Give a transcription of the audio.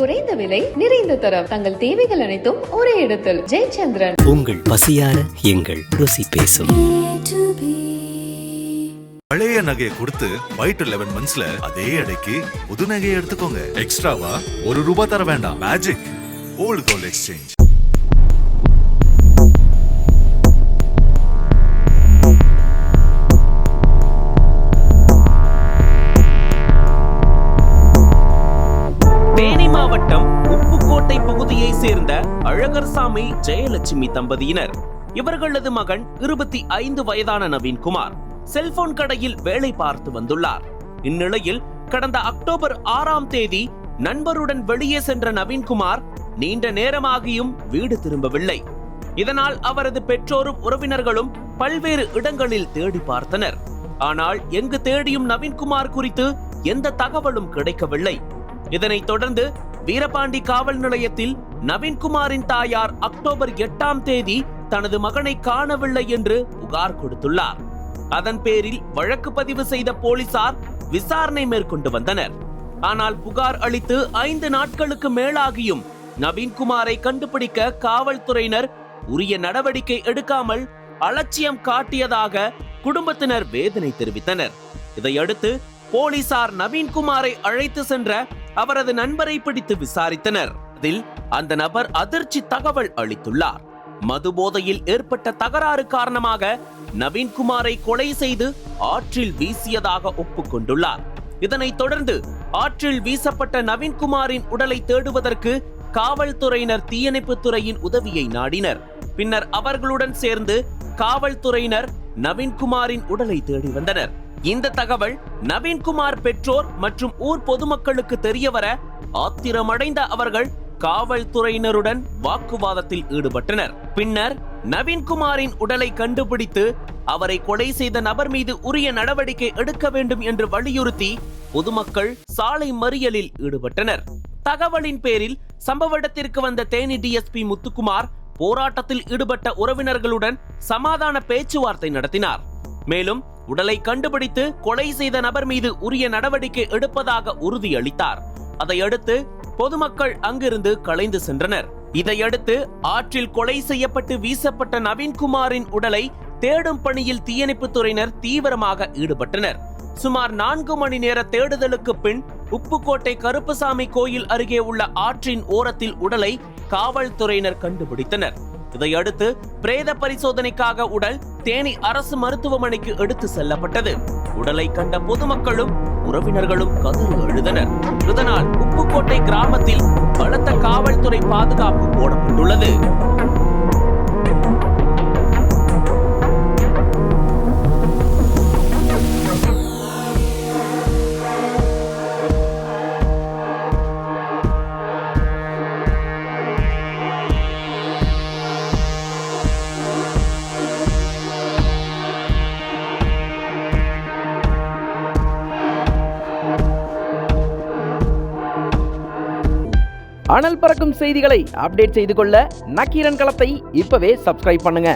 குறைந்த விலை நிறைந்த தரம் தங்கள் தேவைகள் அனைத்தும் ஒரே இடத்தில். ஜெயச்சந்திரன். உங்கள் பசியார எங்கள் ருசி பேசும். பழைய நகையை கொடுத்து வைட் 11 மந்த்ஸ்ல அதே அடைக்கு புது நகையை எடுத்துக்கோங்க. எக்ஸ்ட்ராவா ₹1 தர வேண்டாம். Magic old gold exchange. Theni மாவட்டம் உப்புக்கோட்டை பகுதியை சேர்ந்த அழகர்சாமி ஜெயலட்சுமி தம்பதியினர். இவர்களது மகன் 25 வயதான நவீன்குமார் செல்போன் கடையில் வேலை பார்த்து வந்துள்ளார். இந்நிலையில் கடந்த அக்டோபர் 6ஆம் தேதி நண்பருடன் வெளியே சென்ற நவீன்குமார் நீண்ட நேரமாகியும் வீடு திரும்பவில்லை. இதனால் அவரது பெற்றோரும் உறவினர்களும் பல்வேறு இடங்களில் தேடி பார்த்தனர். ஆனால் எங்கு தேடியும் நவீன்குமார் குறித்து எந்த தகவலும் கிடைக்கவில்லை. இதனைத் தொடர்ந்து வீரபாண்டி காவல் நிலையத்தில் நவீன்குமாரின் தாயார் அக்டோபர் 8ஆம் தேதி தனது மகனை காணவில்லை என்று புகார் கொடுத்துள்ளார். அதன் பேரில் வழக்கு பதிவு செய்த போலீசார் விசாரணை மேற்கொண்டு வந்தனர். ஆனால் புகார் அளித்து 5 நாட்களுக்கு மேலாகியும் நவீன்குமாரை கண்டுபிடிக்க காவல்துறையினர் உரிய நடவடிக்கை எடுக்காமல் அலட்சியம் காட்டியதாக குடும்பத்தினர் வேதனை தெரிவித்தனர். இதையடுத்து போலீசார் நவீன்குமாரை அழைத்து சென்ற அவரது நண்பரை பிடித்து விசாரித்தனர். அதில் அந்த நபர் அதிர்ச்சி தகவல் அளித்துள்ளார். மது போதையில் ஏற்பட்ட தகராறு காரணமாக நவீன்குமாரை கொலை செய்து ஆற்றில் வீசியதாக ஒப்புக்கொண்டுள்ளார். இதனைத் தொடர்ந்து ஆற்றில் வீசப்பட்ட நவீன்குமாரின் உடலை தேடுவதற்கு காவல்துறையினர் தீயணைப்புத் துறையின் உதவியை நாடினர். பின்னர் அவர்களுடன் சேர்ந்து காவல்துறையினர் நவீன்குமாரின் உடலை தேடி வந்தனர். இந்த தகவல் நவீன்குமார் பெற்றோர் மற்றும் ஊர் பொதுமக்களுக்கு தெரியவர ஆத்திரமடைந்த அவர்கள் காவல்துறையினருடன் வாக்குவாதத்தில் ஈடுபட்டனர். பின்னர் நவீன்குமாரின் உடலை கண்டுபிடித்து அவரை கொலை செய்த நபர் மீது உரிய நடவடிக்கை எடுக்க வேண்டும் என்று வலியுறுத்தி பொதுமக்கள் சாலை மறியலில் ஈடுபட்டனர். தகவலின் பேரில் சம்பவ இடத்திற்கு வந்த தேனி டிஎஸ்பி முத்துக்குமார் போராட்டத்தில் ஈடுபட்ட உறவினர்களுடன் சமாதான பேச்சுவார்த்தை நடத்தினார். மேலும் உடலை கண்டுபிடித்து கொலை செய்த நபர் மீது உரிய நடவடிக்கை எடுப்பதாக உறுதியளித்தார். அதையடுத்து பொதுமக்கள் அங்கிருந்து கலைந்து சென்றனர். இதையடுத்து ஆற்றில் கொலை செய்யப்பட்டு வீசப்பட்ட நவீன்குமாரின் உடலை தேடும் பணியில் தீயணைப்புத் துறையினர் தீவிரமாக ஈடுபட்டனர். சுமார் 4 மணி நேர தேடுதலுக்கு பின் உப்புக்கோட்டை கருப்புசாமி கோயில் அருகே உள்ள ஆற்றின் ஓரத்தில் உடலை காவல்துறையினர் கண்டுபிடித்தனர். இதையடுத்து பிரேத பரிசோதனைக்காக உடல் தேனி அரசு மருத்துவமனைக்கு எடுத்து செல்லப்பட்டது. உடலை கண்ட பொதுமக்களும் உறவினர்களும் கதறி அழுதனர். இதனால் உப்புக்கோட்டை கிராமத்தில் பலத்த காவல்துறை பாதுகாப்பு போடப்பட்டுள்ளது. அனல் பறக்கும் செய்திகளை அப்டேட் செய்து கொள்ள நக்கீரன் களத்தை இப்பவே சப்ஸ்கிரைப் பண்ணுங்க.